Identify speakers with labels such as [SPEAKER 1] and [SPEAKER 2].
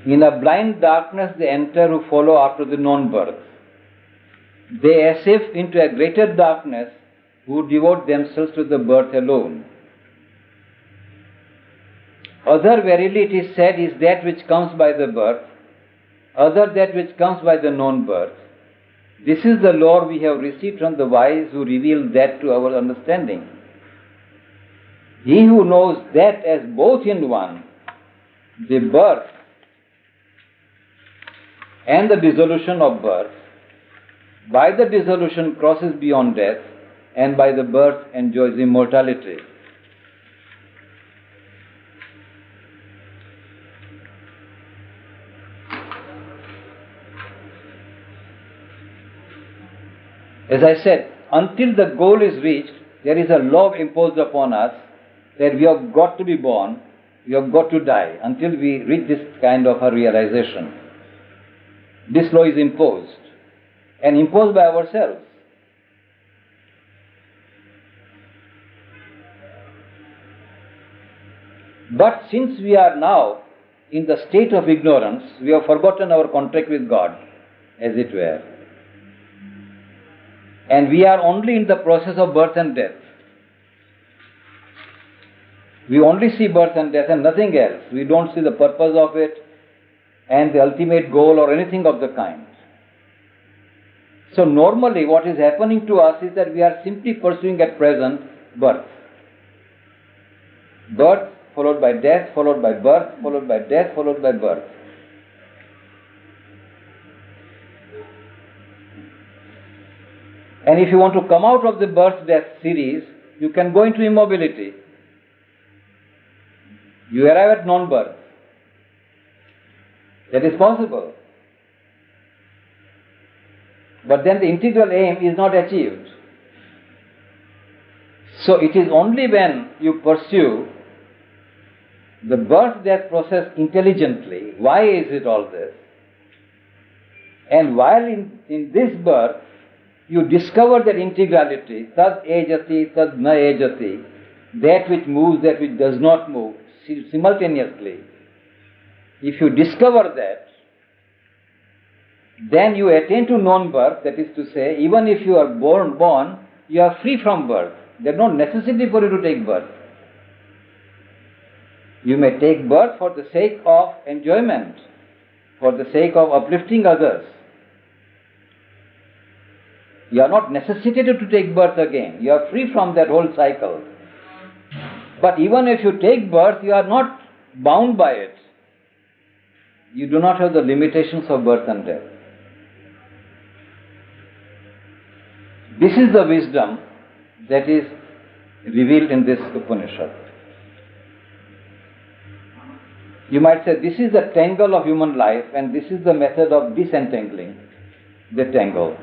[SPEAKER 1] In a blind darkness they enter who follow after the known birth. They as if into a greater darkness who devote themselves to the birth alone. Other verily it is said is that which comes by the birth, other that which comes by the known birth. This is the lore we have received from the wise who reveal that to our understanding. He who knows that as both in one, the birth and the dissolution of birth, by the dissolution crosses beyond death, and by the birth enjoys immortality. As I said, until the goal is reached, there is a law imposed upon us that we have got to be born, we have got to die, until we reach this kind of a realization. This law is imposed, and imposed by ourselves. But since we are now in the state of ignorance, we have forgotten our contract with God, as it were. And we are only in the process of birth and death. We only see birth and death and nothing else. We don't see the purpose of it and the ultimate goal or anything of the kind. So normally what is happening to us is that we are simply pursuing at present birth. Birth followed by death, followed by birth, followed by death, followed by birth. And if you want to come out of the birth-death series, you can go into immobility. You arrive at non-birth. That is possible. But then the integral aim is not achieved. So it is only when you pursue the birth-death process intelligently, why is it all this? And while in this birth, you discover that integrality, tad ejati, tad na ejati, that which moves, that which does not move, simultaneously. If you discover that, then you attain to non-birth, that is to say, even if you are born, you are free from birth. There is no necessity for you to take birth. You may take birth for the sake of enjoyment, for the sake of uplifting others. You are not necessitated to take birth again. You are free from that whole cycle. But even if you take birth, you are not bound by it. You do not have the limitations of birth and death. This is the wisdom that is revealed in this Upanishad. You might say this is the tangle of human life and this is the method of disentangling the tangle.